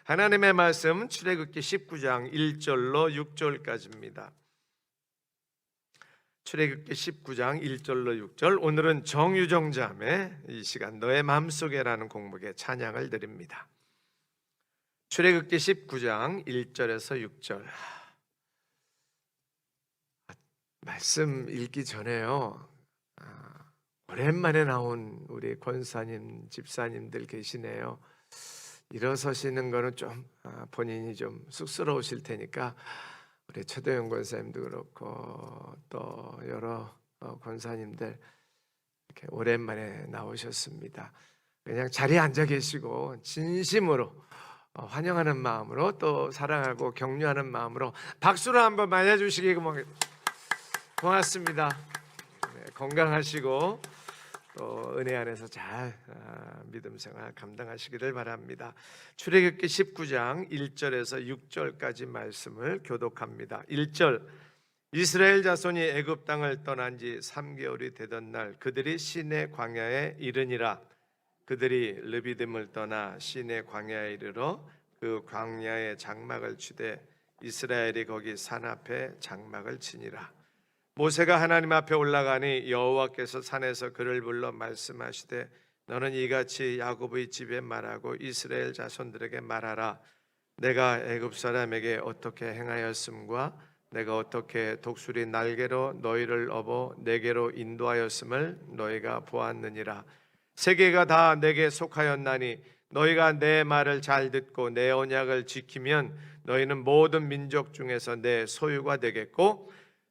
하나님의 말씀 출애굽기 19장 1절로 6절까지입니다. 출애굽기 19장 1절로 6절, 오늘은 정유정자매 이 시간 너의 마음속에라는 곡목의 찬양을 드립니다. 출애굽기 19장 1절에서 6절. 말씀 읽기 전에요, 오랜만에 나온 우리 권사님, 집사님들 계시네요. 일어서시는 거는 좀 본인이 좀 쑥스러우실 테니까 우리 최도영 권사님도 그렇고 또 여러 권사님들 이렇게 오랜만에 나오셨습니다. 그냥 자리에 앉아 계시고 진심으로 환영하는 마음으로 또 사랑하고 격려하는 마음으로 박수로 한번 맞아주시기 고맙습니다. 네, 건강하시고 또 은혜 안에서 잘 믿음 생활 감당하시기를 바랍니다. 출애굽기 19장 1절에서 6절까지 말씀을 교독합니다. 1절, 이스라엘 자손이 애굽 땅을 떠난 지 3개월이 되던 날 그들이 시내 광야에 이르니라. 그들이 르비딤을 떠나 시내 광야에 이르러 그 광야에 장막을 치되 이스라엘이 거기 산 앞에 장막을 치니라. 모세가 하나님 앞에 올라가니 여호와께서 산에서 그를 불러 말씀하시되 너는 이같이 야곱의 집에 말하고 이스라엘 자손들에게 말하라. 내가 애굽 사람에게 어떻게 행하였음과 내가 어떻게 독수리 날개로 너희를 업어 내게로 인도하였음을 너희가 보았느니라. 세계가 다 내게 속하였나니 너희가 내 말을 잘 듣고 내 언약을 지키면 너희는 모든 민족 중에서 내 소유가 되겠고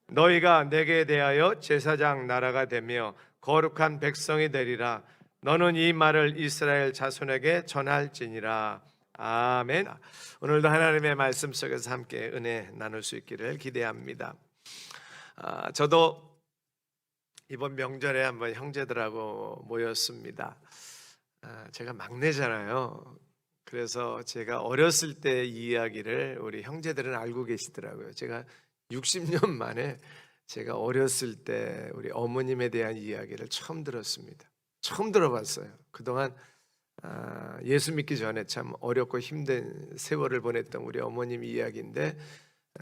너희가 내게 대하여 제사장 나라가 되며 거룩한 백성이 되리라. 너는 이 말을 이스라엘 자손에게 전할지니라. 아멘. 오늘도 하나님의 말씀 속에서 함께 은혜 나눌 수 있기를 기대합니다. 저도 이번 명절에 한번 형제들하고 모였습니다. 제가 막내잖아요. 그래서 제가 어렸을 때 이야기를 우리 형제들은 알고 계시더라고요. 제가 60년 만에 제가 어렸을 때 우리 어머님에 대한 이야기를 처음 들었습니다. 처음 들어봤어요. 그동안 예수 믿기 전에 참 어렵고 힘든 세월을 보냈던 우리 어머님 이야기인데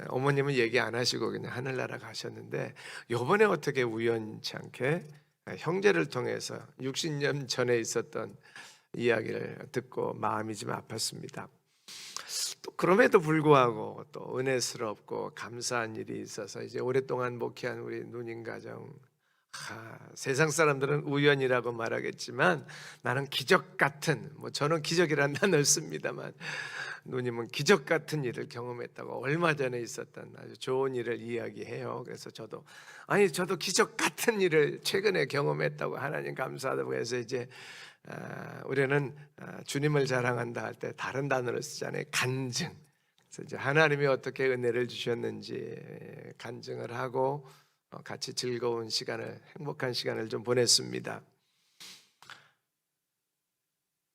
어머님은 얘기 안 하시고 그냥 하늘나라 가셨는데 이번에 어떻게 우연치 않게 형제를 통해서 60년 전에 있었던 이야기를 듣고 마음이 좀 아팠습니다. 또 그럼에도 불구하고 또 은혜스럽고 감사한 일이 있어서 이제 오랫동안 목회한 우리 누님 가정, 세상 사람들은 우연이라고 말하겠지만 나는 기적 같은, 저는 기적이라는 단어를 씁니다만 누님은 기적 같은 일을 경험했다고 얼마 전에 있었던 아주 좋은 일을 이야기해요. 그래서 저도 기적 같은 일을 최근에 경험했다고 하나님 감사하다고 해서 이제 우리는 주님을 자랑한다 할 때 다른 단어를 쓰잖아요. 간증. 그래서 이제 하나님이 어떻게 은혜를 주셨는지 간증을 하고 같이 즐거운 시간을, 행복한 시간을 좀 보냈습니다.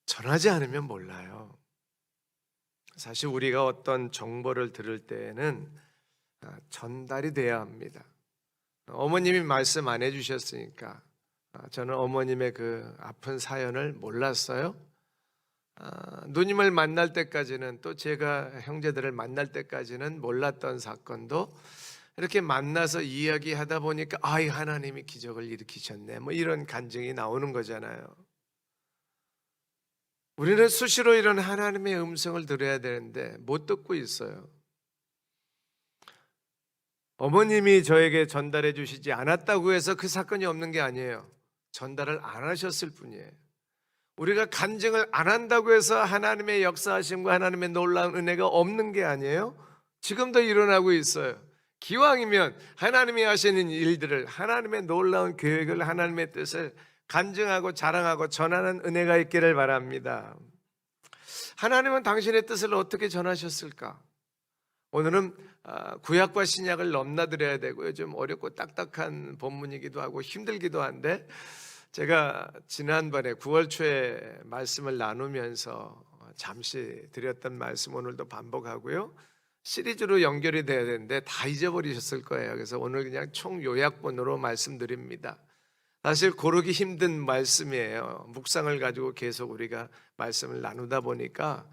전하지 않으면 몰라요. 사실 우리가 어떤 정보를 들을 때에는 전달이 돼야 합니다. 어머님이 말씀 안 해주셨으니까 저는 어머님의 그 아픈 사연을 몰랐어요. 누님을 만날 때까지는, 또 제가 형제들을 만날 때까지는 몰랐던 사건도 이렇게 만나서 이야기하다 보니까 하나님이 기적을 일으키셨네, 이런 간증이 나오는 거잖아요. 우리는 수시로 이런 하나님의 음성을 들어야 되는데 못 듣고 있어요. 어머님이 저에게 전달해 주시지 않았다고 해서 그 사건이 없는 게 아니에요. 전달을 안 하셨을 뿐이에요. 우리가 간증을 안 한다고 해서 하나님의 역사하심과 하나님의 놀라운 은혜가 없는 게 아니에요. 지금도 일어나고 있어요. 기왕이면 하나님이 하시는 일들을, 하나님의 놀라운 계획을, 하나님의 뜻을 간증하고 자랑하고 전하는 은혜가 있기를 바랍니다. 하나님은 당신의 뜻을 어떻게 전하셨을까? 오늘은 구약과 신약을 넘나들어야 되고요. 좀 어렵고 딱딱한 본문이기도 하고 힘들기도 한데 제가 지난번에 9월 초에 말씀을 나누면서 잠시 드렸던 말씀 오늘도 반복하고요. 시리즈로 연결이 돼야 되는데 다 잊어버리셨을 거예요. 그래서 오늘 그냥 총 요약본으로 말씀드립니다. 사실 고르기 힘든 말씀이에요. 묵상을 가지고 계속 우리가 말씀을 나누다 보니까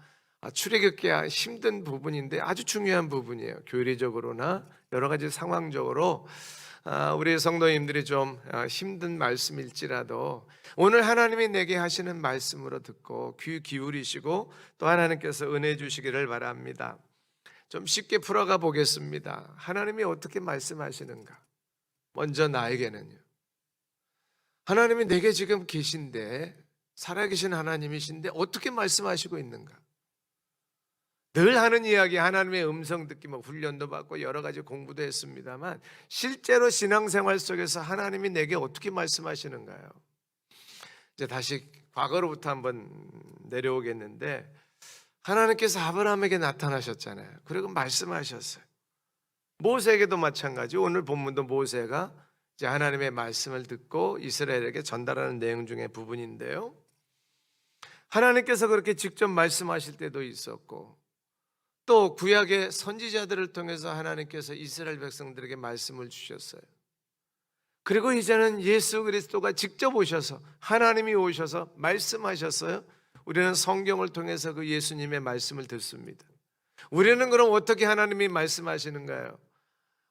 출애굽기 힘든 부분인데 아주 중요한 부분이에요. 교리적으로나 여러 가지 상황적으로 우리 성도님들이 좀 힘든 말씀일지라도 오늘 하나님이 내게 하시는 말씀으로 듣고 귀 기울이시고 또 하나님께서 은혜 주시기를 바랍니다. 좀 쉽게 풀어가 보겠습니다. 하나님이 어떻게 말씀하시는가? 먼저 나에게는요, 하나님이 내게 지금 계신데, 살아계신 하나님이신데 어떻게 말씀하시고 있는가? 늘 하는 이야기, 하나님의 음성 듣기, 훈련도 받고 여러 가지 공부도 했습니다만 실제로 신앙생활 속에서 하나님이 내게 어떻게 말씀하시는가요? 이제 다시 과거로부터 한번 내려오겠는데, 하나님께서 아브라함에게 나타나셨잖아요. 그리고 말씀하셨어요. 모세에게도 마찬가지. 오늘 본문도 모세가 이제 하나님의 말씀을 듣고 이스라엘에게 전달하는 내용 중에 부분인데요, 하나님께서 그렇게 직접 말씀하실 때도 있었고, 또 구약의 선지자들을 통해서 하나님께서 이스라엘 백성들에게 말씀을 주셨어요. 그리고 이제는 예수 그리스도가 직접 오셔서, 하나님이 오셔서 말씀하셨어요. 우리는 성경을 통해서 그 예수님의 말씀을 듣습니다. 우리는 그럼 어떻게 하나님이 말씀하시는가요?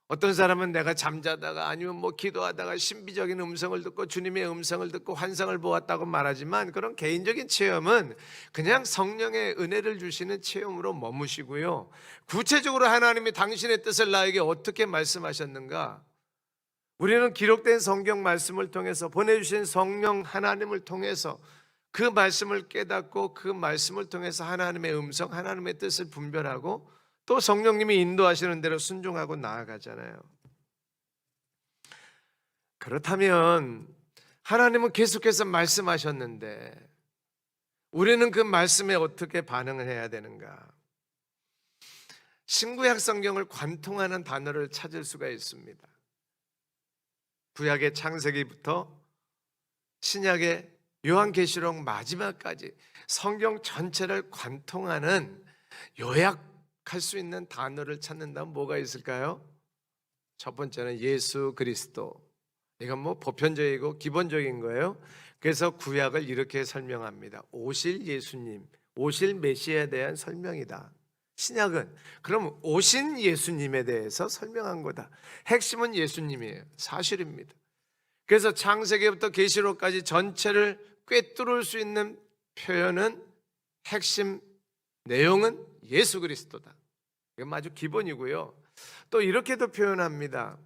어떤 사람은 내가 잠자다가 아니면 기도하다가 신비적인 음성을 듣고 주님의 음성을 듣고 환상을 보았다고 말하지만, 그런 개인적인 체험은 그냥 성령의 은혜를 주시는 체험으로 머무시고요, 구체적으로 하나님이 당신의 뜻을 나에게 어떻게 말씀하셨는가, 우리는 기록된 성경 말씀을 통해서 보내주신 성령 하나님을 통해서 그 말씀을 깨닫고 그 말씀을 통해서 하나님의 음성, 하나님의 뜻을 분별하고 또 성령님이 인도하시는 대로 순종하고 나아가잖아요. 그렇다면 하나님은 계속해서 말씀하셨는데 우리는 그 말씀에 어떻게 반응을 해야 되는가? 신구약 성경을 관통하는 단어를 찾을 수가 있습니다. 구약의 창세기부터 신약의 요한계시록 마지막까지 성경 전체를 관통하는, 요약할 수 있는 단어를 찾는다면 뭐가 있을까요? 첫 번째는 예수 그리스도. 이건 보편적이고 기본적인 거예요. 그래서 구약을 이렇게 설명합니다. 오실 예수님, 오실 메시아에 대한 설명이다. 신약은 그럼 오신 예수님에 대해서 설명한 거다. 핵심은 예수님이에요. 사실입니다. 그래서 창세기부터 계시록까지 전체를 꿰뚫을 수 있는 표현은, 핵심 내용은 예수 그리스도다. 이건 아주 기본이고요. 또 이렇게도 표현합니다.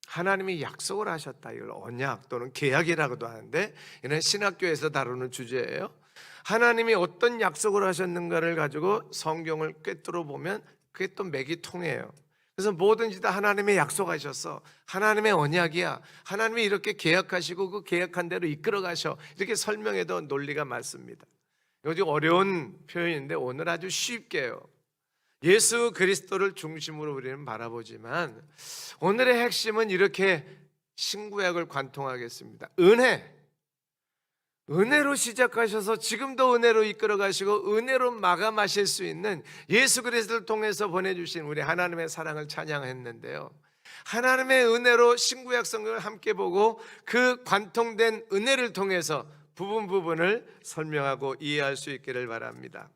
하나님이 약속을 하셨다. 이걸 언약 또는 계약이라고도 하는데, 이는 신학교에서 다루는 주제예요. 하나님이 어떤 약속을 하셨는가를 가지고 성경을 꿰뚫어 보면 그게 또 맥이 통해요. 그래서 뭐든지 다 하나님의 약속하셔서 하나님의 언약이야, 하나님이 이렇게 계약하시고 그 계약한 대로 이끌어 가셔, 이렇게 설명해도 논리가 맞습니다. 이거 좀 어려운 표현인데 오늘 아주 쉽게요, 예수 그리스도를 중심으로 우리는 바라보지만 오늘의 핵심은 이렇게 신구약을 관통하겠습니다. 은혜로 시작하셔서 지금도 은혜로 이끌어 가시고 은혜로 마감하실 수 있는 예수 그리스도를 통해서 보내주신 우리 하나님의 사랑을 찬양했는데요, 하나님의 은혜로 신구약 성경을 함께 보고 그 관통된 은혜를 통해서 부분을 설명하고 이해할 수 있기를 바랍니다.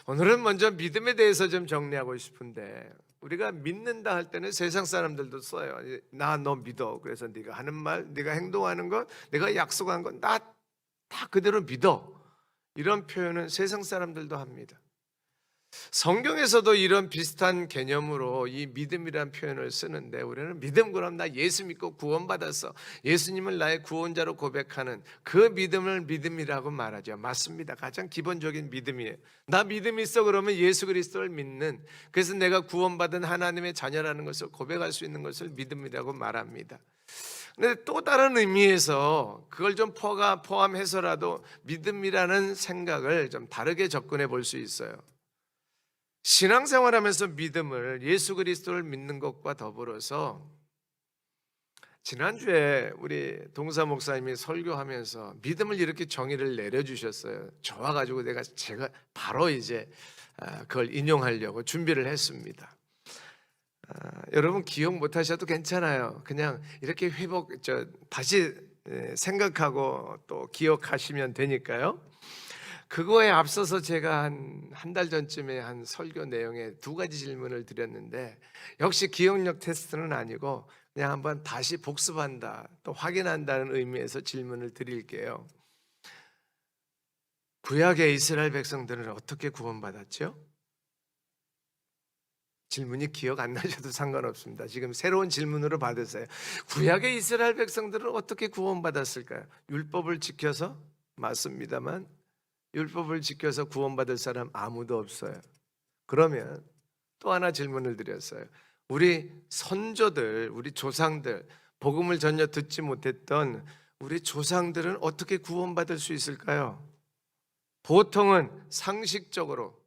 오늘은 먼저 믿음에 대해서 좀 정리하고 싶은데, 우리가 믿는다 할 때는 세상 사람들도 써요. 나 너 믿어. 그래서 네가 하는 말, 네가 행동하는 것, 내가 약속한 건 나 다 그대로 믿어. 이런 표현은 세상 사람들도 합니다. 성경에서도 이런 비슷한 개념으로 이 믿음이라는 표현을 쓰는데, 우리는 믿음, 그럼 나 예수 믿고 구원받았어, 예수님을 나의 구원자로 고백하는 그 믿음을 믿음이라고 말하죠. 맞습니다. 가장 기본적인 믿음이에요. 나 믿음 있어 그러면 예수 그리스도를 믿는, 그래서 내가 구원받은 하나님의 자녀라는 것을 고백할 수 있는 것을 믿음이라고 말합니다. 그런데 또 다른 의미에서 그걸 좀 포함해서라도 믿음이라는 생각을 좀 다르게 접근해 볼 수 있어요. 신앙생활하면서 믿음을, 예수 그리스도를 믿는 것과 더불어서, 지난주에 우리 동사 목사님이 설교하면서 믿음을 이렇게 정의를 내려주셨어요. 좋아가지고 제가 바로 이제 그걸 인용하려고 준비를 했습니다. 여러분 기억 못하셔도 괜찮아요. 그냥 이렇게 다시 생각하고 또 기억하시면 되니까요. 그거에 앞서서 제가 한 달 전쯤에 한 설교 내용에 두 가지 질문을 드렸는데, 역시 기억력 테스트는 아니고 그냥 한번 다시 복습한다, 또 확인한다는 의미에서 질문을 드릴게요. 구약의 이스라엘 백성들은 어떻게 구원받았죠? 질문이 기억 안 나셔도 상관없습니다. 지금 새로운 질문으로 받으세요. 구약의 이스라엘 백성들은 어떻게 구원받았을까요? 율법을 지켜서? 맞습니다만 율법을 지켜서 구원받을 사람 아무도 없어요. 그러면 또 하나 질문을 드렸어요. 우리 선조들, 우리 조상들, 복음을 전혀 듣지 못했던 우리 조상들은 어떻게 구원받을 수 있을까요? 보통은 상식적으로,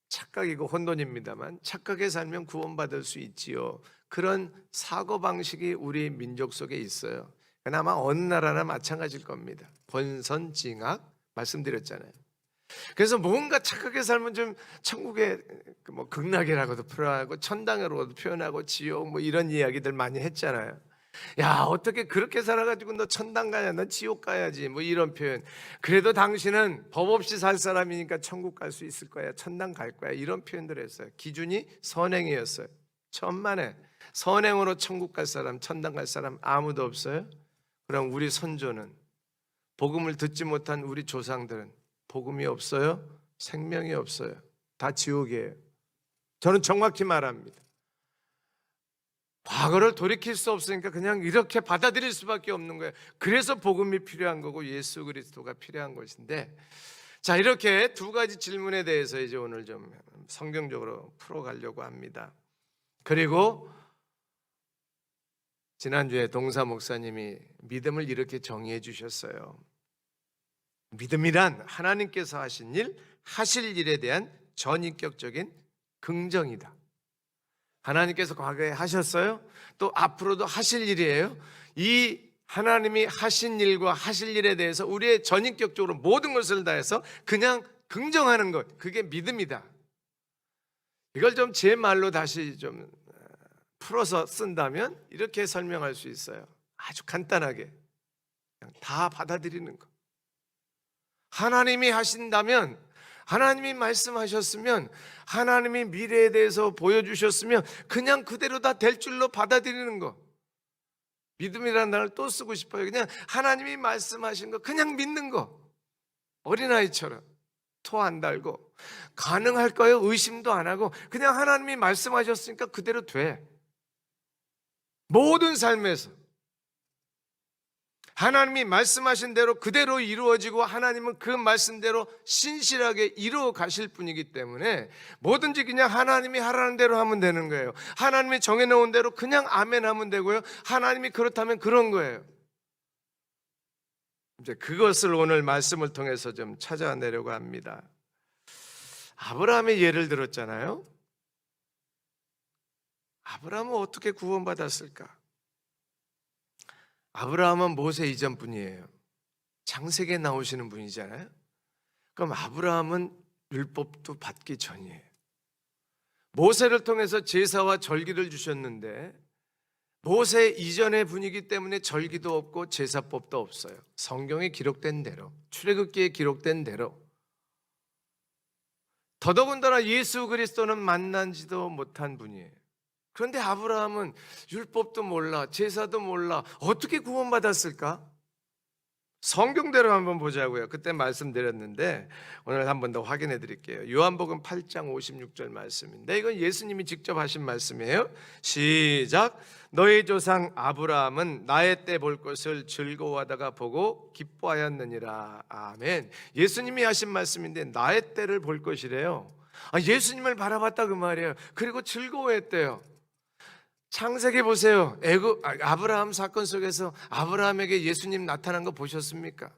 착각이고 혼돈입니다만 착각에 살면 구원받을 수 있지요. 그런 사고방식이 우리 민족 속에 있어요. 그나마 어느 나라나 마찬가지일 겁니다. 권선징악 말씀드렸잖아요. 그래서 뭔가 착하게 살면 좀 천국의 뭐 극락이라고도 표현하고 천당으로도 표현하고 지옥 뭐 이런 이야기들 많이 했잖아요. 야, 어떻게 그렇게 살아가지고 너 천당 가냐, 너 지옥 가야지, 뭐 이런 표현. 그래도 당신은 법 없이 살 사람이니까 천국 갈 수 있을 거야, 천당 갈 거야, 이런 표현들을 했어요. 기준이 선행이었어요. 천만에 선행으로 천국 갈 사람, 천당 갈 사람 아무도 없어요. 그럼 우리 선조는, 복음을 듣지 못한 우리 조상들은 복음이 없어요? 생명이 없어요. 다 지옥이에요. 저는 정확히 말합니다. 과거를 돌이킬 수 없으니까 그냥 이렇게 받아들일 수밖에 없는 거예요. 그래서 복음이 필요한 거고 예수 그리스도가 필요한 것인데, 자, 이렇게 두 가지 질문에 대해서 이제 오늘 좀 성경적으로 풀어가려고 합니다. 그리고 지난주에 동사 목사님이 믿음을 이렇게 정의해 주셨어요. 믿음이란 하나님께서 하신 일, 하실 일에 대한 전인격적인 긍정이다. 하나님께서 과거에 하셨어요. 또 앞으로도 하실 일이에요. 이 하나님이 하신 일과 하실 일에 대해서 우리의 전인격적으로 모든 것을 다해서 그냥 긍정하는 것, 그게 믿음이다. 이걸 좀 제 말로 다시 좀 풀어서 쓴다면 이렇게 설명할 수 있어요. 아주 간단하게 그냥 다 받아들이는 것. 하나님이 하신다면, 하나님이 말씀하셨으면, 하나님이 미래에 대해서 보여주셨으면 그냥 그대로 다 될 줄로 받아들이는 거. 믿음이라는 단어를 또 쓰고 싶어요. 그냥 하나님이 말씀하신 거 그냥 믿는 거. 어린아이처럼 토 안 달고, 가능할까요? 의심도 안 하고 그냥 하나님이 말씀하셨으니까 그대로 돼. 모든 삶에서 하나님이 말씀하신 대로 그대로 이루어지고 하나님은 그 말씀대로 신실하게 이루어 가실 분이기 때문에 뭐든지 그냥 하나님이 하라는 대로 하면 되는 거예요. 하나님이 정해놓은 대로 그냥 아멘 하면 되고요. 하나님이 그렇다면 그런 거예요. 이제 그것을 오늘 말씀을 통해서 좀 찾아내려고 합니다. 아브라함의 예를 들었잖아요. 아브라함은 어떻게 구원받았을까? 아브라함은 모세 이전 분이에요. 창세기에 나오시는 분이잖아요. 그럼 아브라함은 율법도 받기 전이에요. 모세를 통해서 제사와 절기를 주셨는데 모세 이전의 분이기 때문에 절기도 없고 제사법도 없어요. 성경에 기록된 대로, 출애굽기에 기록된 대로. 더더군다나 예수 그리스도는 만난지도 못한 분이에요. 그런데 아브라함은 율법도 몰라, 제사도 몰라. 어떻게 구원받았을까? 성경대로 한번 보자고요. 그때 말씀드렸는데 오늘 한 번 더 확인해 드릴게요. 요한복음 8장 56절 말씀인데 이건 예수님이 직접 하신 말씀이에요. 시작. 너희 조상 아브라함은 나의 때 볼 것을 즐거워하다가 보고 기뻐하였느니라. 아멘. 예수님이 하신 말씀인데 나의 때를 볼 것이래요. 예수님을 바라봤다 그 말이에요. 그리고 즐거워했대요. 창세기 보세요. 아브라함 사건 속에서 아브라함에게 예수님 나타난 거 보셨습니까?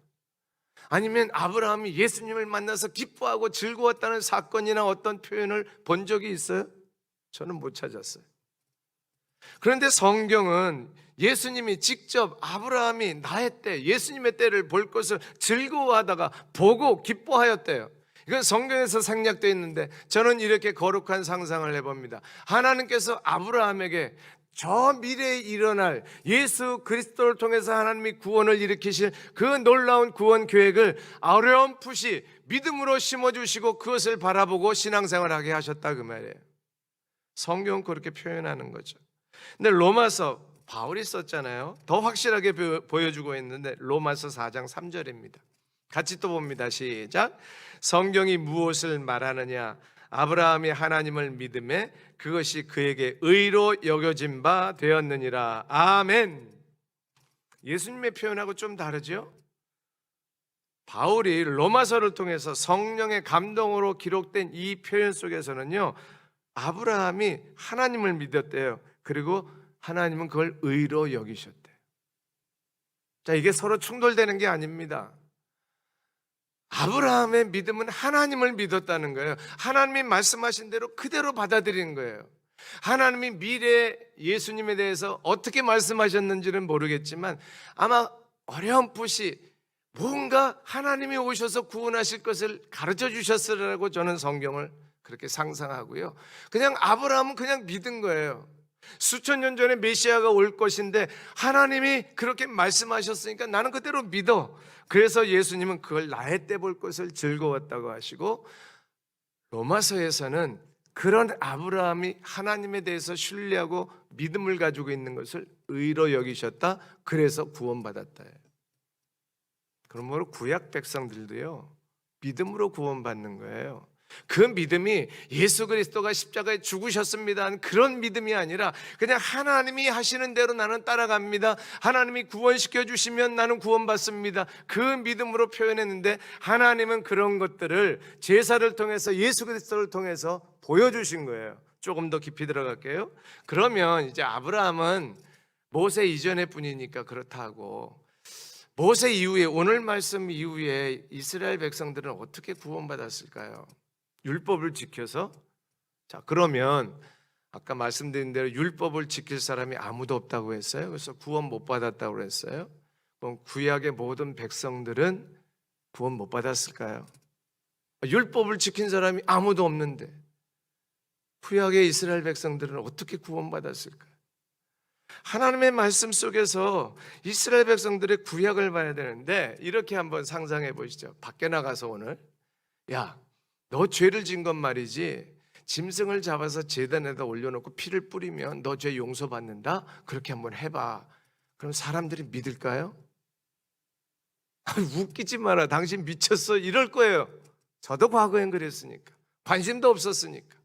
아니면 아브라함이 예수님을 만나서 기뻐하고 즐거웠다는 사건이나 어떤 표현을 본 적이 있어요? 저는 못 찾았어요. 그런데 성경은 예수님이 직접 아브라함이 나의 때, 예수님의 때를 볼 것을 즐거워하다가 보고 기뻐하였대요. 이건 성경에서 생략되어 있는데 저는 이렇게 거룩한 상상을 해봅니다. 하나님께서 아브라함에게 저 미래에 일어날 예수 그리스도를 통해서 하나님이 구원을 일으키실 그 놀라운 구원 계획을 어렴풋이 믿음으로 심어주시고 그것을 바라보고 신앙생활하게 하셨다 그 말이에요. 성경은 그렇게 표현하는 거죠. 근데 로마서 바울이 썼잖아요. 더 확실하게 보여주고 있는데 로마서 4장 3절입니다. 같이 또 봅니다. 시작. 성경이 무엇을 말하느냐? 아브라함이 하나님을 믿음에 그것이 그에게 의로 여겨진 바 되었느니라. 아멘. 예수님의 표현하고 좀 다르죠? 바울이 로마서를 통해서 성령의 감동으로 기록된 이 표현 속에서는요, 아브라함이 하나님을 믿었대요. 그리고 하나님은 그걸 의로 여기셨대요. 자, 이게 서로 충돌되는 게 아닙니다. 아브라함의 믿음은 하나님을 믿었다는 거예요. 하나님이 말씀하신 대로 그대로 받아들인 거예요. 하나님이 미래 예수님에 대해서 어떻게 말씀하셨는지는 모르겠지만 아마 어렴풋이 뭔가 하나님이 오셔서 구원하실 것을 가르쳐 주셨으라고 저는 성경을 그렇게 상상하고요. 그냥 아브라함은 그냥 믿은 거예요. 수천 년 전에 메시아가 올 것인데 하나님이 그렇게 말씀하셨으니까 나는 그대로 믿어. 그래서 예수님은 그걸 나의 때 볼 것을 즐거웠다고 하시고, 로마서에서는 그런 아브라함이 하나님에 대해서 신뢰하고 믿음을 가지고 있는 것을 의로 여기셨다. 그래서 구원받았다. 그러므로 구약 백성들도요, 믿음으로 구원받는 거예요. 그 믿음이 예수 그리스도가 십자가에 죽으셨습니다 그런 믿음이 아니라 그냥 하나님이 하시는 대로 나는 따라갑니다. 하나님이 구원시켜 주시면 나는 구원받습니다. 그 믿음으로 표현했는데 하나님은 그런 것들을 제사를 통해서 예수 그리스도를 통해서 보여주신 거예요. 조금 더 깊이 들어갈게요. 그러면 이제 아브라함은 모세 이전의 분이니까 그렇다고, 모세 이후에, 오늘 말씀 이후에 이스라엘 백성들은 어떻게 구원받았을까요? 율법을 지켜서? 자, 그러면 아까 말씀드린 대로 율법을 지킬 사람이 아무도 없다고 했어요. 그래서 구원 못 받았다고 했어요. 그럼 구약의 모든 백성들은 구원 못 받았을까요? 율법을 지킨 사람이 아무도 없는데 구약의 이스라엘 백성들은 어떻게 구원받았을까요? 하나님의 말씀 속에서 이스라엘 백성들의 구약을 봐야 되는데 이렇게 한번 상상해 보시죠. 밖에 나가서 오늘, 야, 너 죄를 진 건 말이지, 짐승을 잡아서 제단에다 올려놓고 피를 뿌리면 너 죄 용서받는다? 그렇게 한번 해봐. 그럼 사람들이 믿을까요? 웃기지 마라, 당신 미쳤어, 이럴 거예요. 저도 과거엔 그랬으니까. 관심도 없었으니까.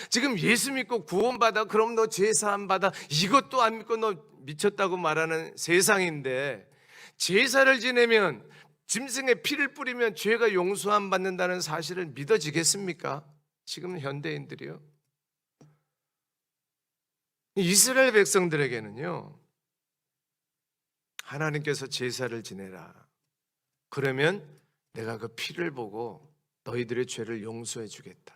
지금 예수 믿고 구원받아, 그럼 너 죄 사함 받아, 이것도 안 믿고 너 미쳤다고 말하는 세상인데, 제사를 지내면, 짐승의 피를 뿌리면 죄가 용서함 받는다는 사실을 믿어지겠습니까? 지금 현대인들이요. 이스라엘 백성들에게는요, 하나님께서 제사를 지내라, 그러면 내가 그 피를 보고 너희들의 죄를 용서해 주겠다,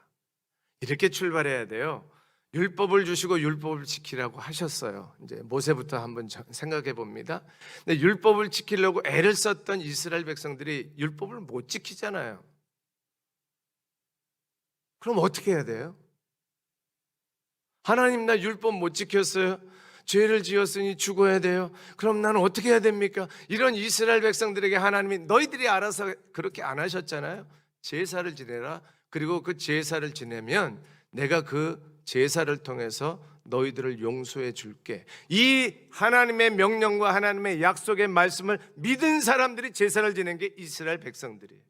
이렇게 출발해야 돼요. 율법을 주시고 율법을 지키라고 하셨어요. 이제 모세부터 한번 생각해 봅니다. 근데 율법을 지키려고 애를 썼던 이스라엘 백성들이 율법을 못 지키잖아요. 그럼 어떻게 해야 돼요? 하나님, 나 율법 못 지켰어요. 죄를 지었으니 죽어야 돼요. 그럼 나는 어떻게 해야 됩니까? 이런 이스라엘 백성들에게 하나님이 너희들이 알아서 그렇게 안 하셨잖아요. 제사를 지내라. 그리고 그 제사를 지내면 내가 그 제사를 통해서 너희들을 용서해 줄게. 이 하나님의 명령과 하나님의 약속의 말씀을 믿은 사람들이 제사를 지낸 게 이스라엘 백성들이에요.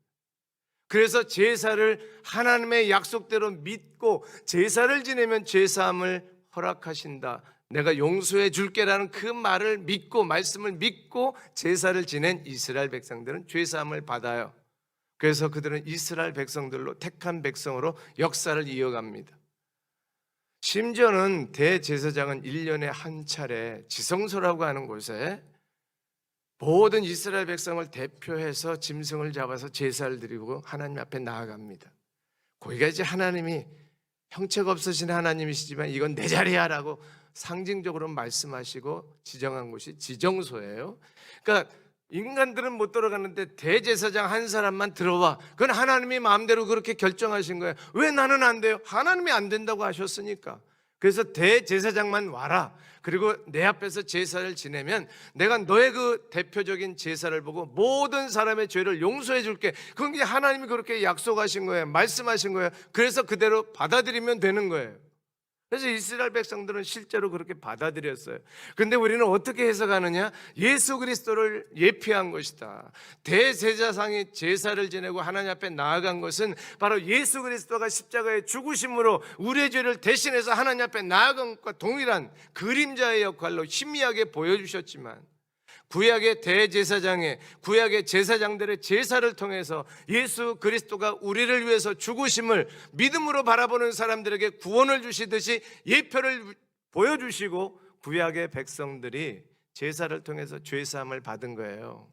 그래서 제사를 하나님의 약속대로 믿고 제사를 지내면 죄사함을 허락하신다, 내가 용서해 줄게라는 그 말을 믿고, 말씀을 믿고 제사를 지낸 이스라엘 백성들은 죄사함을 받아요. 그래서 그들은 이스라엘 백성들로 택한 백성으로 역사를 이어갑니다. 심지어는 대제사장은 1년에 한 차례 지성소라고 하는 곳에 모든 이스라엘 백성을 대표해서 짐승을 잡아서 제사를 드리고 하나님 앞에 나아갑니다. 거기가 이제 하나님이 형체가 없으신 하나님이시지만 이건 내 자리야 라고 상징적으로 말씀하시고 지정한 곳이 지정소예요. 그러니까 인간들은 못 들어가는데 대제사장 한 사람만 들어와. 그건 하나님이 마음대로 그렇게 결정하신 거예요. 왜 나는 안 돼요? 하나님이 안 된다고 하셨으니까. 그래서 대제사장만 와라. 그리고 내 앞에서 제사를 지내면 내가 너의 그 대표적인 제사를 보고 모든 사람의 죄를 용서해 줄게. 그게 하나님이 그렇게 약속하신 거예요. 말씀하신 거예요. 그래서 그대로 받아들이면 되는 거예요. 그래서 이스라엘 백성들은 실제로 그렇게 받아들였어요. 그런데 우리는 어떻게 해석하느냐? 예수 그리스도를 예표한 것이다. 대제사장이 제사를 지내고 하나님 앞에 나아간 것은 바로 예수 그리스도가 십자가의 죽으심으로 우리의 죄를 대신해서 하나님 앞에 나아간 것과 동일한 그림자의 역할로 희미하게 보여주셨지만, 구약의 대제사장의, 구약의 제사장들의 제사를 통해서 예수 그리스도가 우리를 위해서 죽으심을 믿음으로 바라보는 사람들에게 구원을 주시듯이 예표를 보여주시고 구약의 백성들이 제사를 통해서 죄사함을 받은 거예요.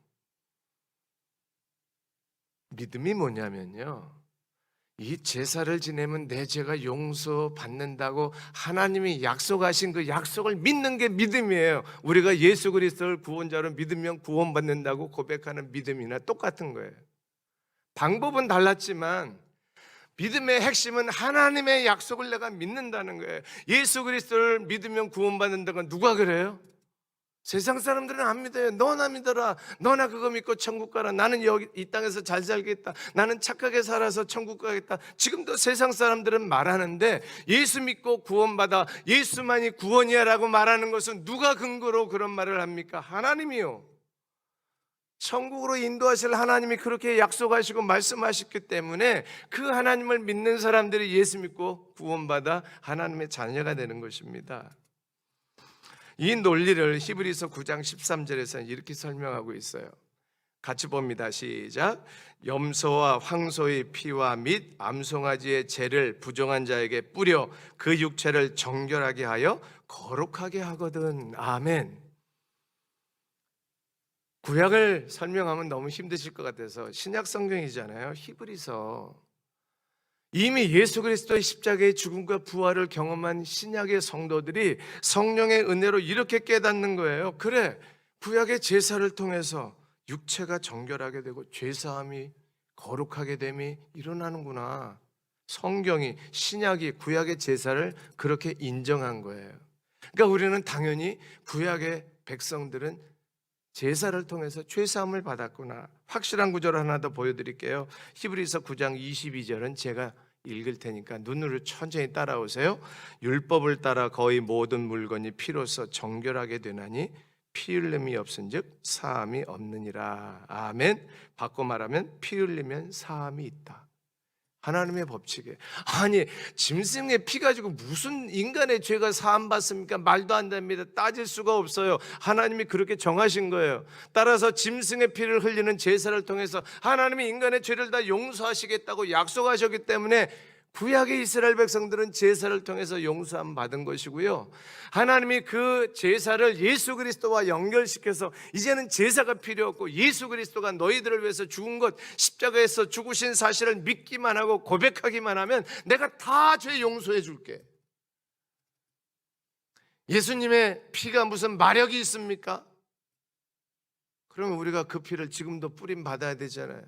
믿음이 뭐냐면요, 이 제사를 지내면 내 죄가 용서받는다고 하나님이 약속하신 그 약속을 믿는 게 믿음이에요. 우리가 예수 그리스도를 구원자로 믿으면 구원받는다고 고백하는 믿음이나 똑같은 거예요. 방법은 달랐지만 믿음의 핵심은 하나님의 약속을 내가 믿는다는 거예요. 예수 그리스도를 믿으면 구원받는다고 누가 그래요? 세상 사람들은 안 믿어요. 너나 믿어라. 너나 그거 믿고 천국 가라. 나는 여기 이 땅에서 잘 살겠다. 나는 착하게 살아서 천국 가겠다. 지금도 세상 사람들은 말하는데, 예수 믿고 구원받아, 예수만이 구원이야 라고 말하는 것은 누가 근거로 그런 말을 합니까? 하나님이요. 천국으로 인도하실 하나님이 그렇게 약속하시고 말씀하셨기 때문에 그 하나님을 믿는 사람들이 예수 믿고 구원받아 하나님의 자녀가 되는 것입니다. 이 논리를 히브리서 9장 13절에서는 이렇게 설명하고 있어요. 같이 봅니다. 시작. 염소와 황소의 피와 및 암송아지의 죄를 부정한 자에게 뿌려 그 육체를 정결하게 하여 거룩하게 하거든. 아멘. 구약을 설명하면 너무 힘드실 것 같아서 신약 성경이잖아요. 히브리서. 이미 예수 그리스도의 십자가의 죽음과 부활을 경험한 신약의 성도들이 성령의 은혜로 이렇게 깨닫는 거예요. 그래, 구약의 제사를 통해서 육체가 정결하게 되고 죄사함이 거룩하게 됨이 일어나는구나. 성경이, 신약이 구약의 제사를 그렇게 인정한 거예요. 그러니까 우리는 당연히 구약의 백성들은 제사를 통해서 죄사함을 받았구나. 확실한 구절 하나 더 보여드릴게요. 히브리서 9장 22절은 제가 읽을 테니까 눈으로 천천히 따라오세요. 율법을 따라 거의 모든 물건이 피로써 정결하게 되나니 피 흘림이 없은즉 사함이 없느니라. 아멘. 바꿔 말하면 피 흘리면 사함이 있다. 하나님의 법칙에. 아니, 짐승의 피 가지고 무슨 인간의 죄가 사함 받습니까? 말도 안 됩니다. 따질 수가 없어요. 하나님이 그렇게 정하신 거예요. 따라서 짐승의 피를 흘리는 제사를 통해서 하나님이 인간의 죄를 다 용서하시겠다고 약속하셨기 때문에 구약의 이스라엘 백성들은 제사를 통해서 용서함 받은 것이고요, 하나님이 그 제사를 예수 그리스도와 연결시켜서 이제는 제사가 필요 없고 예수 그리스도가 너희들을 위해서 죽은 것, 십자가에서 죽으신 사실을 믿기만 하고 고백하기만 하면 내가 다 죄 용서해 줄게. 예수님의 피가 무슨 마력이 있습니까? 그러면 우리가 그 피를 지금도 뿌림 받아야 되잖아요.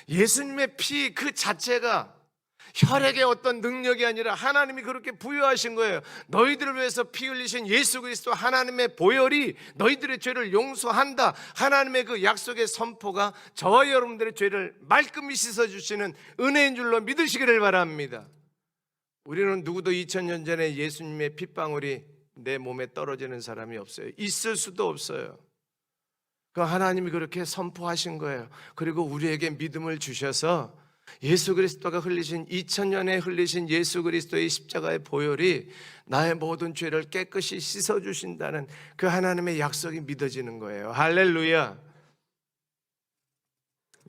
예수님의 피 그 자체가 혈액의 어떤 능력이 아니라 하나님이 그렇게 부여하신 거예요. 너희들을 위해서 피 흘리신 예수 그리스도 하나님의 보혈이 너희들의 죄를 용서한다. 하나님의 그 약속의 선포가 저와 여러분들의 죄를 말끔히 씻어주시는 은혜인 줄로 믿으시기를 바랍니다. 우리는 누구도 2000년 전에 예수님의 핏방울이 내 몸에 떨어지는 사람이 없어요. 있을 수도 없어요. 그 하나님이 그렇게 선포하신 거예요. 그리고 우리에게 믿음을 주셔서 예수 그리스도가 흘리신 2000년에 흘리신 예수 그리스도의 십자가의 보혈이 나의 모든 죄를 깨끗이 씻어주신다는 그 하나님의 약속이 믿어지는 거예요. 할렐루야.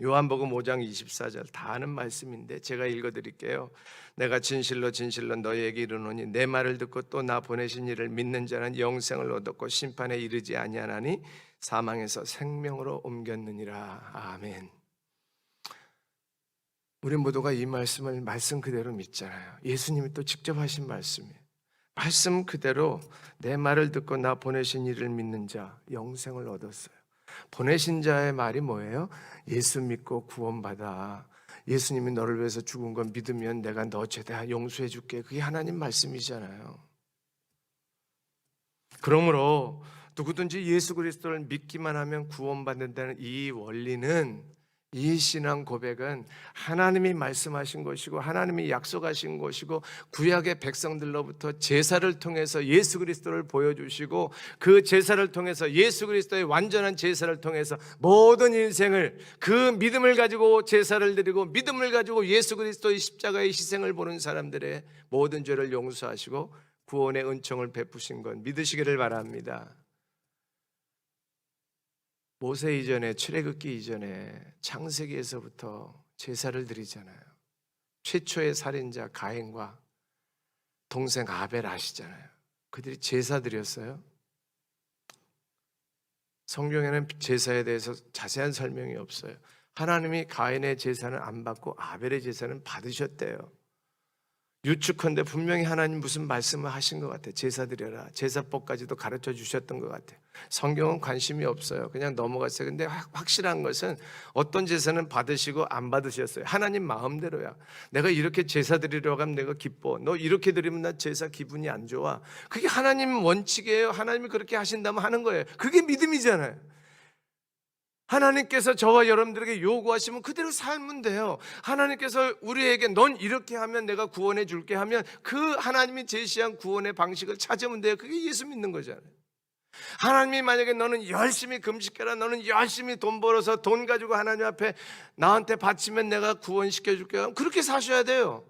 요한복음 5장 24절 다 아는 말씀인데 제가 읽어드릴게요. 내가 진실로 진실로 너희에게 이르노니 내 말을 듣고 또 나 보내신 이를 믿는 자는 영생을 얻었고 심판에 이르지 아니하나니 사망에서 생명으로 옮겼느니라. 아멘. 우리 모두가 이 말씀을 말씀 그대로 믿잖아요. 예수님이 또 직접 하신 말씀이에요. 말씀 그대로 내 말을 듣고 나 보내신 이를 믿는 자 영생을 얻었어요. 보내신 자의 말이 뭐예요? 예수 믿고 구원받아. 예수님이 너를 위해서 죽은 건 믿으면 내가 너 죄 다 용서해 줄게. 그게 하나님 말씀이잖아요. 그러므로 누구든지 예수 그리스도를 믿기만 하면 구원받는다는 이 원리는, 이 신앙 고백은 하나님이 말씀하신 것이고 하나님이 약속하신 것이고 구약의 백성들로부터 제사를 통해서 예수 그리스도를 보여주시고 그 제사를 통해서 예수 그리스도의 완전한 제사를 통해서 모든 인생을 그 믿음을 가지고 제사를 드리고 믿음을 가지고 예수 그리스도의 십자가의 희생을 보는 사람들의 모든 죄를 용서하시고 구원의 은총을 베푸신 것 믿으시기를 바랍니다. 모세 이전에, 출애굽기 이전에 창세기에서부터 제사를 드리잖아요. 최초의 살인자 가인과 동생 아벨 아시잖아요. 그들이 제사 드렸어요. 성경에는 제사에 대해서 자세한 설명이 없어요. 하나님이 가인의 제사는 안 받고 아벨의 제사는 받으셨대요. 유축한데 분명히 하나님 무슨 말씀을 하신 것 같아요. 제사 드려라. 제사법까지도 가르쳐 주셨던 것 같아요. 성경은 관심이 없어요. 그냥 넘어갔어요. 근데 확실한 것은 어떤 제사는 받으시고 안 받으셨어요. 하나님 마음대로야. 내가 이렇게 제사 드리려고 하면 내가 기뻐. 너 이렇게 드리면 나 제사 기분이 안 좋아. 그게 하나님 원칙이에요. 하나님이 그렇게 하신다면 하는 거예요. 그게 믿음이잖아요. 하나님께서 저와 여러분들에게 요구하시면 그대로 살면 돼요. 하나님께서 우리에게 넌 이렇게 하면 내가 구원해 줄게 하면 그 하나님이 제시한 구원의 방식을 찾으면 돼요. 그게 예수 믿는 거잖아요. 하나님이 만약에 너는 열심히 금식해라, 너는 열심히 돈 벌어서 돈 가지고 하나님 앞에 나한테 바치면 내가 구원시켜 줄게, 그렇게 사셔야 돼요.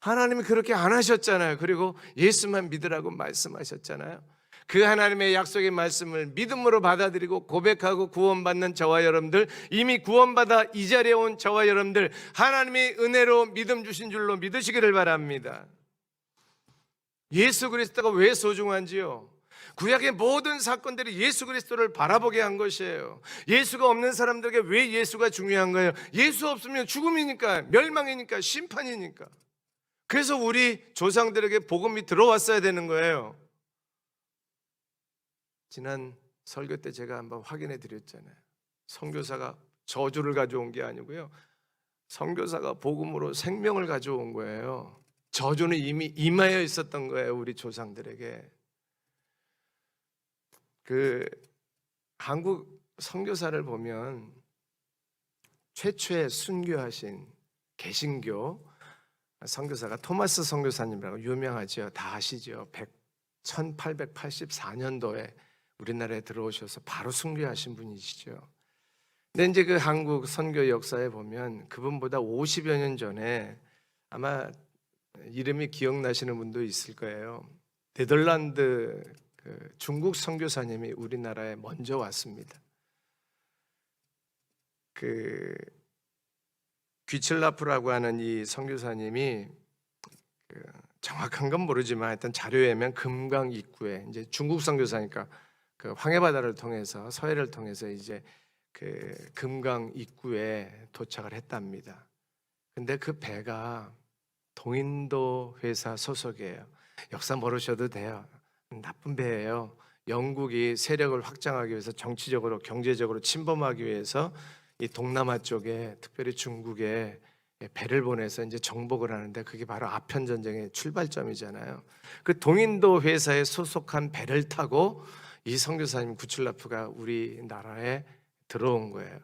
하나님이 그렇게 안 하셨잖아요. 그리고 예수만 믿으라고 말씀하셨잖아요. 그 하나님의 약속의 말씀을 믿음으로 받아들이고 고백하고 구원받는 저와 여러분들, 이미 구원받아 이 자리에 온 저와 여러분들, 하나님이 은혜로 믿음 주신 줄로 믿으시기를 바랍니다. 예수 그리스도가 왜 소중한지요? 구약의 모든 사건들이 예수 그리스도를 바라보게 한 것이에요. 예수가 없는 사람들에게 왜 예수가 중요한 거예요? 예수 없으면 죽음이니까, 멸망이니까, 심판이니까. 그래서 우리 조상들에게 복음이 들어왔어야 되는 거예요. 지난 설교 때 제가 한번 확인해 드렸잖아요. 선교사가 저주를 가져온 게 아니고요, 선교사가 복음으로 생명을 가져온 거예요. 저주는 이미 임하여 있었던 거예요. 우리 조상들에게. 그 한국 선교사를 보면 최초의 순교하신 개신교 선교사가 토마스 선교사님이라고 유명하죠. 다 아시죠. 1884년도에 우리나라에 들어오셔서 바로 순교하신 분이시죠. 근데 이제 그 한국 선교 역사에 보면 그분보다 50여 년 전에, 아마 이름이 기억나시는 분도 있을 거예요. 네덜란드 중국 선교사님이 우리나라에 먼저 왔습니다. 귀칠라프라고 하는 이 선교사님이 정확한 건 모르지만 하여튼 자료에 의하면 금강 입구에, 이제 중국 선교사니까 그 황해바다를 통해서, 서해를 통해서 이제 그 금강 입구에 도착을 했답니다. 근데 그 배가 동인도 회사 소속이에요. 역사 모르셔도 돼요. 나쁜 배예요. 영국이 세력을 확장하기 위해서, 정치적으로 경제적으로 침범하기 위해서 이 동남아 쪽에, 특별히 중국에 배를 보내서 이제 정복을 하는데, 그게 바로 아편 전쟁의 출발점이잖아요. 그 동인도 회사에 소속한 배를 타고 이 선교사님 구칠라프가 우리나라에 들어온 거예요.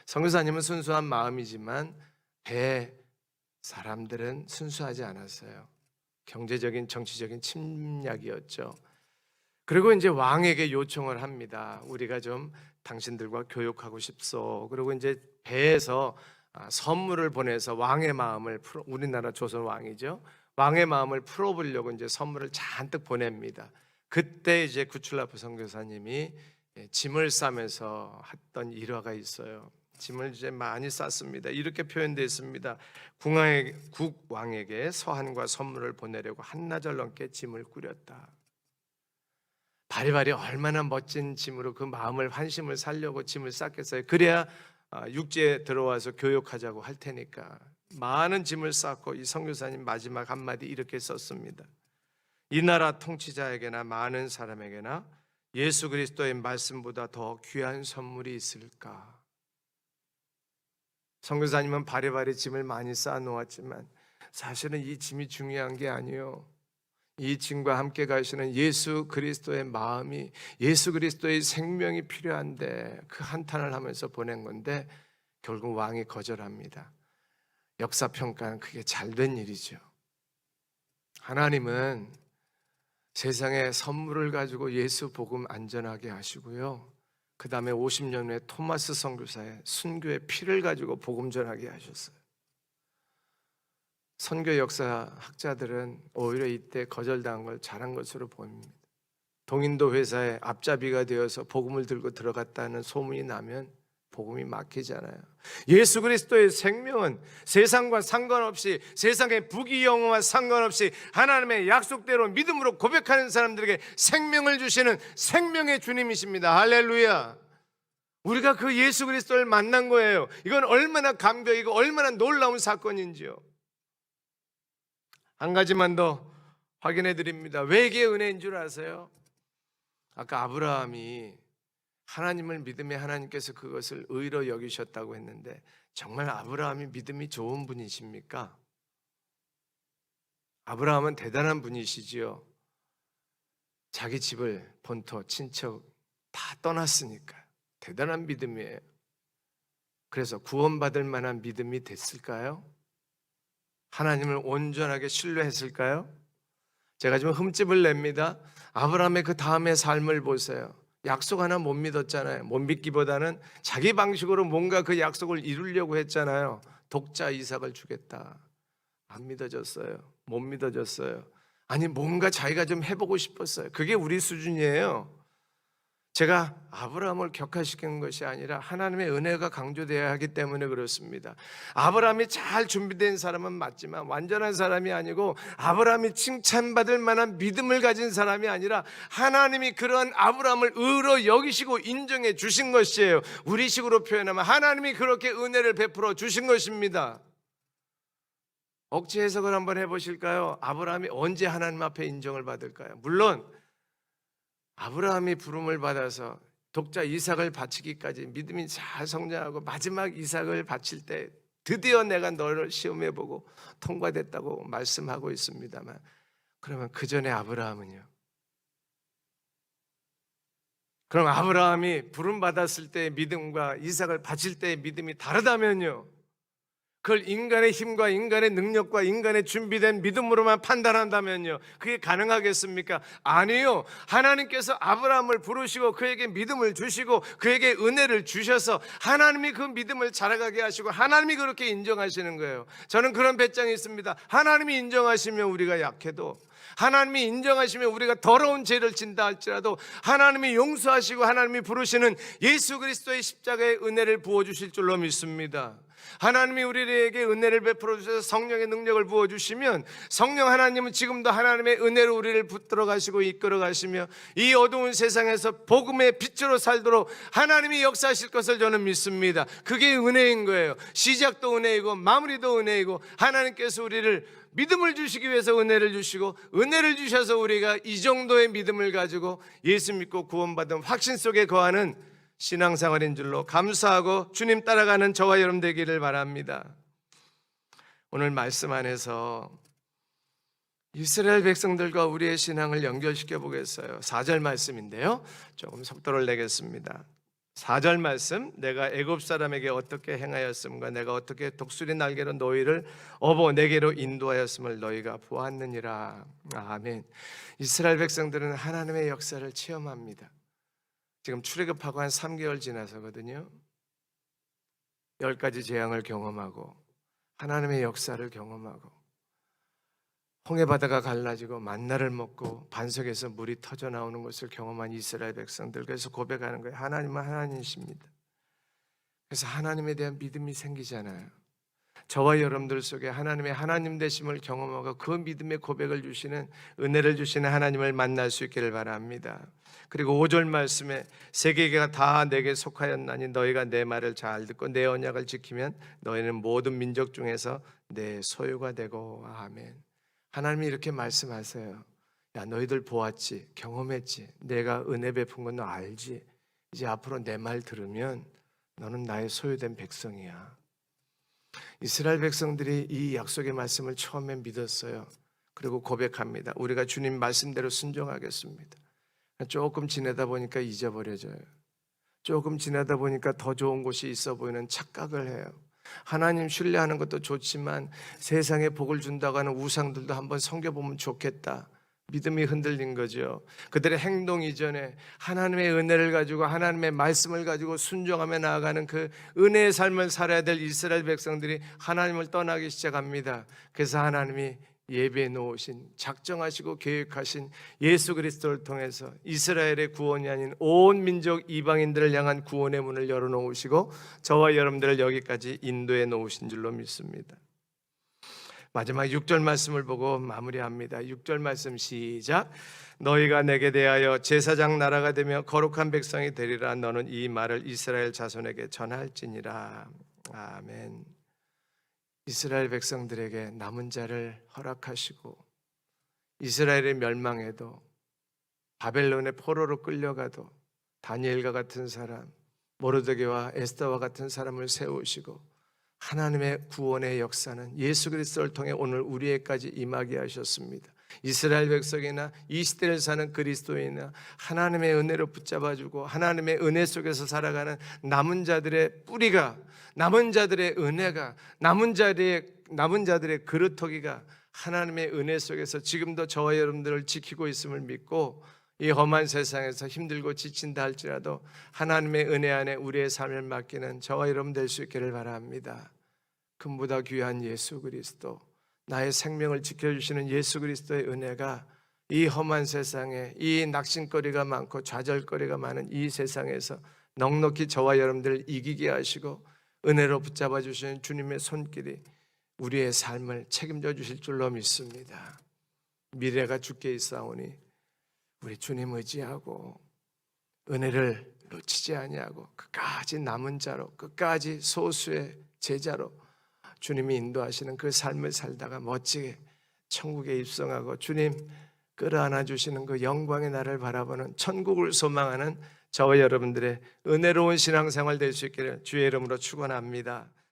선교사님은 순수한 마음이지만 배 사람들은 순수하지 않았어요. 경제적인, 정치적인 침략이었죠. 그리고 이제 왕에게 요청을 합니다. 우리가 좀 당신들과 교육하고 싶소. 그리고 이제 배에서 선물을 보내서 왕의 마음을 우리나라 조선 왕이죠. 왕의 마음을 풀어보려고 이제 선물을 잔뜩 보냅니다. 그때 이제 구칠라프 선교사님이 짐을 싸면서 했던 일화가 있어요. 짐을 이제 많이 쌌습니다. 이렇게 표현되어 있습니다. 국왕에게 서한과 선물을 보내려고 한나절 넘게 짐을 꾸렸다. 바리바리 얼마나 멋진 짐으로 그 마음을, 환심을 살려고 짐을 쌌겠어요. 그래야 육지에 들어와서 교육하자고 할 테니까. 많은 짐을 쌌고 이 선교사님 마지막 한마디 이렇게 썼습니다. 이 나라 통치자에게나 많은 사람에게나 예수 그리스도의 말씀보다 더 귀한 선물이 있을까? 선교사님은 바리바리 짐을 많이 쌓아 놓았지만 사실은 이 짐이 중요한 게 아니에요. 이 짐과 함께 가시는 예수 그리스도의 마음이, 예수 그리스도의 생명이 필요한데 그 한탄을 하면서 보낸 건데 결국 왕이 거절합니다. 역사평가는 그게 잘된 일이죠. 하나님은 세상에 선물을 가지고 예수 복음 안전하게 하시고요, 그 다음에 50년 후에 토마스 선교사의 순교의 피를 가지고 복음 전하게 하셨어요. 선교 역사 학자들은 오히려 이때 거절당한 걸 잘한 것으로 보입니다. 동인도 회사에 앞잡이가 되어서 복음을 들고 들어갔다는 소문이 나면 복음이 막히잖아요. 예수 그리스도의 생명은 세상과 상관없이, 세상의 부귀영화와 상관없이 하나님의 약속대로 믿음으로 고백하는 사람들에게 생명을 주시는 생명의 주님이십니다. 할렐루야. 우리가 그 예수 그리스도를 만난 거예요. 이건 얼마나 감격이고 얼마나 놀라운 사건인지요. 한 가지만 더 확인해 드립니다. 왜 이게 은혜인 줄 아세요? 아까 아브라함이 하나님을 믿음에 하나님께서 그것을 의로 여기셨다고 했는데, 정말 아브라함이 믿음이 좋은 분이십니까? 아브라함은 대단한 분이시지요. 자기 집을, 본토, 친척 다 떠났으니까 대단한 믿음이에요. 그래서 구원받을 만한 믿음이 됐을까요? 하나님을 온전하게 신뢰했을까요? 제가 좀 흠집을 냅니다. 아브라함의 그 다음의 삶을 보세요. 약속 하나 못 믿었잖아요. 못 믿기보다는 자기 방식으로 뭔가 그 약속을 이루려고 했잖아요. 독자 이삭을 주겠다. 안 믿어졌어요. 못 믿어졌어요. 아니, 뭔가 자기가 좀 해보고 싶었어요. 그게 우리 수준이에요. 제가 아브라함을 격하시킨 것이 아니라 하나님의 은혜가 강조되어야 하기 때문에 그렇습니다. 아브라함이 잘 준비된 사람은 맞지만 완전한 사람이 아니고, 아브라함이 칭찬받을 만한 믿음을 가진 사람이 아니라 하나님이 그런 아브라함을 의로 여기시고 인정해 주신 것이에요. 우리식으로 표현하면 하나님이 그렇게 은혜를 베풀어 주신 것입니다. 억지 해석을 한번 해보실까요? 아브라함이 언제 하나님 앞에 인정을 받을까요? 물론 아브라함이 부름을 받아서 독자 이삭을 바치기까지 믿음이 잘 성장하고 마지막 이삭을 바칠 때 드디어 내가 너를 시험해보고 통과됐다고 말씀하고 있습니다만, 그러면 그 전에 아브라함은요? 그럼 아브라함이 부름 받았을 때의 믿음과 이삭을 바칠 때의 믿음이 다르다면요, 그걸 인간의 힘과 인간의 능력과 인간의 준비된 믿음으로만 판단한다면요, 그게 가능하겠습니까? 아니요. 하나님께서 아브라함을 부르시고 그에게 믿음을 주시고 그에게 은혜를 주셔서 하나님이 그 믿음을 자라가게 하시고 하나님이 그렇게 인정하시는 거예요. 저는 그런 배짱이 있습니다. 하나님이 인정하시면 우리가 약해도, 하나님이 인정하시면 우리가 더러운 죄를 진다 할지라도 하나님이 용서하시고 하나님이 부르시는 예수 그리스도의 십자가의 은혜를 부어주실 줄로 믿습니다. 하나님이 우리에게 은혜를 베풀어 주셔서 성령의 능력을 부어 주시면, 성령 하나님은 지금도 하나님의 은혜로 우리를 붙들어 가시고 이끌어 가시며 이 어두운 세상에서 복음의 빛으로 살도록 하나님이 역사하실 것을 저는 믿습니다. 그게 은혜인 거예요. 시작도 은혜이고 마무리도 은혜이고, 하나님께서 우리를 믿음을 주시기 위해서 은혜를 주시고, 은혜를 주셔서 우리가 이 정도의 믿음을 가지고 예수 믿고 구원받은 확신 속에 거하는 신앙생활인 줄로 감사하고 주님 따라가는 저와 여러분 되기를 바랍니다. 오늘 말씀 안에서 이스라엘 백성들과 우리의 신앙을 연결시켜 보겠어요. 4절 말씀인데요, 조금 속도를 내겠습니다. 4절 말씀, 내가 애굽 사람에게 어떻게 행하였음과 내가 어떻게 독수리 날개로 너희를 업어 내게로 인도하였음을 너희가 보았느니라. 아멘. 이스라엘 백성들은 하나님의 역사를 체험합니다. 지금 출애굽하고 한 3개월 지나서거든요. 10가지 재앙을 경험하고 하나님의 역사를 경험하고 홍해바다가 갈라지고 만나를 먹고 반석에서 물이 터져 나오는 것을 경험한 이스라엘 백성들, 그래서 고백하는 거예요. 하나님은 하나님이십니다. 그래서 하나님에 대한 믿음이 생기잖아요. 저와 여러분들 속에 하나님의 하나님 되심을 경험하고 그 믿음의 고백을 주시는, 은혜를 주시는 하나님을 만날 수 있기를 바랍니다. 그리고 5절 말씀에 세계가 다 내게 속하였나니 너희가 내 말을 잘 듣고 내 언약을 지키면 너희는 모든 민족 중에서 내 소유가 되고. 아멘. 하나님이 이렇게 말씀하세요. 야, 너희들 보았지, 경험했지, 내가 은혜 베푼 건 너 알지. 이제 앞으로 내 말 들으면 너는 나의 소유된 백성이야. 이스라엘 백성들이 이 약속의 말씀을 처음에 믿었어요. 그리고 고백합니다. 우리가 주님 말씀대로 순종하겠습니다. 조금 지내다 보니까 잊어버려져요. 조금 지나다 보니까 더 좋은 곳이 있어 보이는 착각을 해요. 하나님 신뢰하는 것도 좋지만 세상에 복을 준다고 하는 우상들도 한번 섬겨보면 좋겠다. 믿음이 흔들린 거죠. 그들의 행동 이전에 하나님의 은혜를 가지고 하나님의 말씀을 가지고 순종하며 나아가는 그 은혜의 삶을 살아야 될 이스라엘 백성들이 하나님을 떠나기 시작합니다. 그래서 하나님이 예배해 놓으신, 작정하시고 계획하신 예수 그리스도를 통해서 이스라엘의 구원이 아닌 온 민족 이방인들을 향한 구원의 문을 열어놓으시고 저와 여러분들을 여기까지 인도해 놓으신 줄로 믿습니다. 마지막 6절 말씀을 보고 마무리합니다. 6절 말씀 시작. 너희가 내게 대하여 제사장 나라가 되며 거룩한 백성이 되리라. 너는 이 말을 이스라엘 자손에게 전할지니라. 아멘. 이스라엘 백성들에게 남은 자를 허락하시고 이스라엘의 멸망에도 바벨론의 포로로 끌려가도 다니엘과 같은 사람, 모르드게와 에스더와 같은 사람을 세우시고 하나님의 구원의 역사는 예수 그리스도를 통해 오늘 우리에게까지 임하게 하셨습니다. 이스라엘 백성이나 이 시대를 사는 그리스도인이나 하나님의 은혜로 붙잡아주고 하나님의 은혜 속에서 살아가는 남은 자들의 뿌리가, 남은 자들의 은혜가, 남은 자들의 그릇터기가 하나님의 은혜 속에서 지금도 저와 여러분들을 지키고 있음을 믿고 이 험한 세상에서 힘들고 지친다 할지라도 하나님의 은혜 안에 우리의 삶을 맡기는 저와 여러분 될 수 있기를 바랍니다. 금보다 귀한 예수 그리스도, 나의 생명을 지켜주시는 예수 그리스도의 은혜가 이 험한 세상에, 이 낙심거리가 많고 좌절거리가 많은 이 세상에서 넉넉히 저와 여러분들을 이기게 하시고 은혜로 붙잡아 주시는 주님의 손길이 우리의 삶을 책임져 주실 줄로 믿습니다. 미래가 주께 있사오니 우리 주님 의지하고 은혜를 놓치지 아니하고 끝까지 남은 자로, 끝까지 소수의 제자로 주님이 인도하시는 그 삶을 살다가 멋지게 천국에 입성하고 주님 끌어안아 주시는 그 영광의 날을 바라보는 천국을 소망하는 저와 여러분들의 은혜로운 신앙생활 될 수 있기를 주의 이름으로 축원합니다.